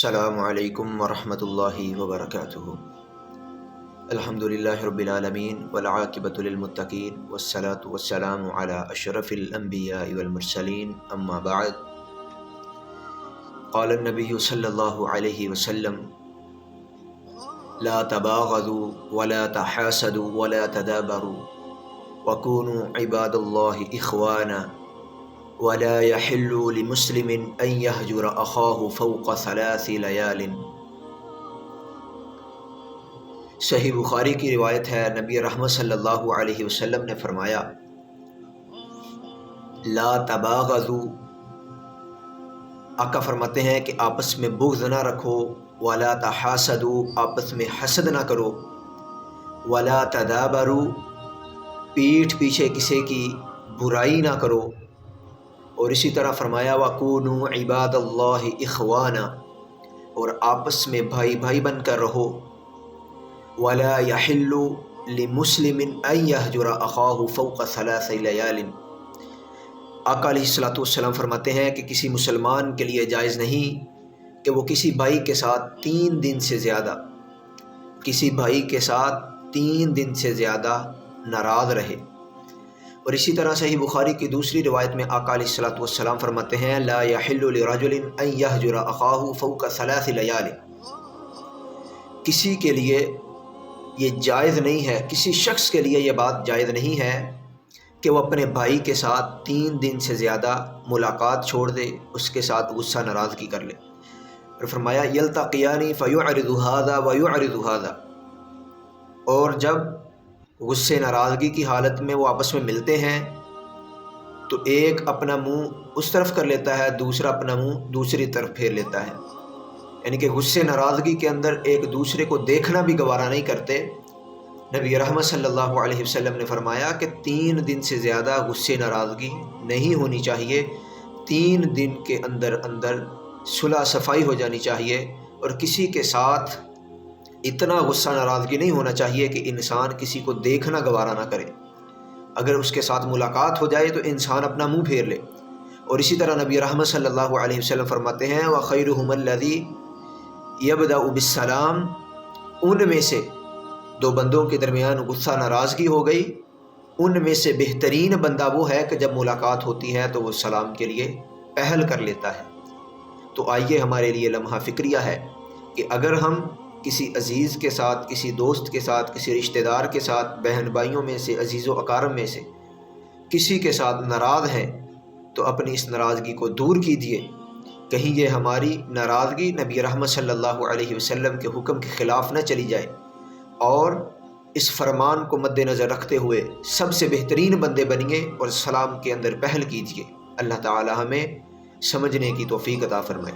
السلام علیکم ورحمۃ اللہ وبرکاتہ۔ الحمدللہ رب العالمین والعاقبۃ للمتقین والصلاة والسلام علی اشرف الانبیاء والمرسلین، اما بعد۔ قال النبی صلی اللہ علیہ وسلم: لا تباغضوا ولا تحاسدوا ولا تدابروا وكونوا عباد اللہ اخوانا ولا يحل لمسلم ان يهجر اخاه فوق 3 لیال۔ صحیح بخاری کی روایت ہے، نبی رحمت صلی اللہ علیہ وسلم نے فرمایا: لا تباغضوا، آقا فرماتے ہیں کہ آپس میں بغض نہ رکھو، ولا تحاسدوا، آپس میں حسد نہ کرو، ولا تدابروا، پیٹھ پیچھے کسی کی برائی نہ کرو، اور اسی طرح فرمایا وَكُونُوا عِبَادَ اللَّهِ إِخْوَانًا، اور آپس میں بھائی بھائی بن کر رہو۔ وَلَا يَحِلُّ لِمُسْلِمٍ أَن يَهْجُرَ أَخَاهُ فَوْقَ 3 لیال۔ آقا علیہ الصلوۃ والسلام فرماتے ہیں کہ کسی مسلمان کے لیے جائز نہیں کہ وہ کسی بھائی کے ساتھ 3 دن سے زیادہ ناراض رہے۔ اور اسی طرح صحیح بخاری کی دوسری روایت میں آقا علیہ الصلوۃ والسلام فرماتے ہیں: لا يحل لرجل ان يهجر اخاه فوق 3 لیال۔ کسی کے لیے یہ جائز نہیں ہے، کسی شخص کے لیے یہ بات جائز نہیں ہے کہ وہ اپنے بھائی کے ساتھ 3 دن سے زیادہ ملاقات چھوڑ دے، اس کے ساتھ غصہ ناراضگی کر لے۔ اور فرمایا یلتقیان فیعرض هذا ویعرض هذا، اور جب غصے ناراضگی کی حالت میں وہ آپس میں ملتے ہیں تو ایک اپنا منہ اس طرف کر لیتا ہے، دوسرا اپنا منہ دوسری طرف پھیر لیتا ہے، یعنی کہ غصے ناراضگی کے اندر ایک دوسرے کو دیکھنا بھی گوارا نہیں کرتے۔ نبی رحمت صلی اللہ علیہ وسلم نے فرمایا کہ 3 دن سے زیادہ غصے ناراضگی نہیں ہونی چاہیے، 3 دن کے اندر صلح صفائی ہو جانی چاہیے، اور کسی کے ساتھ اتنا غصہ ناراضگی نہیں ہونا چاہیے کہ انسان کسی کو دیکھنا گوارا نہ کرے۔ اگر اس کے ساتھ ملاقات ہو جائے تو انسان اپنا منہ پھیر لے۔ اور اسی طرح نبی رحمت صلی اللہ علیہ وسلم فرماتے ہیں وَخَيْرُهُمَ الَّذِي يَبْدَأُ بِالسَّلَامِ، ان میں سے 2 بندوں کے درمیان غصہ ناراضگی ہو گئی، ان میں سے بہترین بندہ وہ ہے کہ جب ملاقات ہوتی ہے تو وہ سلام کے لیے پہل کر لیتا ہے۔ تو آئیے ہمارے لیے لمحہ فکریہ ہے کہ اگر ہم کسی عزیز کے ساتھ، کسی دوست کے ساتھ، کسی رشتہ دار کے ساتھ، بہن بھائیوں میں سے، عزیز و اقارب میں سے کسی کے ساتھ ناراض ہیں تو اپنی اس ناراضگی کو دور کیجیے، کہیں یہ ہماری ناراضگی نبی رحمت صلی اللہ علیہ وسلم کے حکم کے خلاف نہ چلی جائے۔ اور اس فرمان کو مد نظر رکھتے ہوئے سب سے بہترین بندے بنیے اور سلام کے اندر پہل کیجیے۔ اللہ تعالی ہمیں سمجھنے کی توفیق عطا فرمائے۔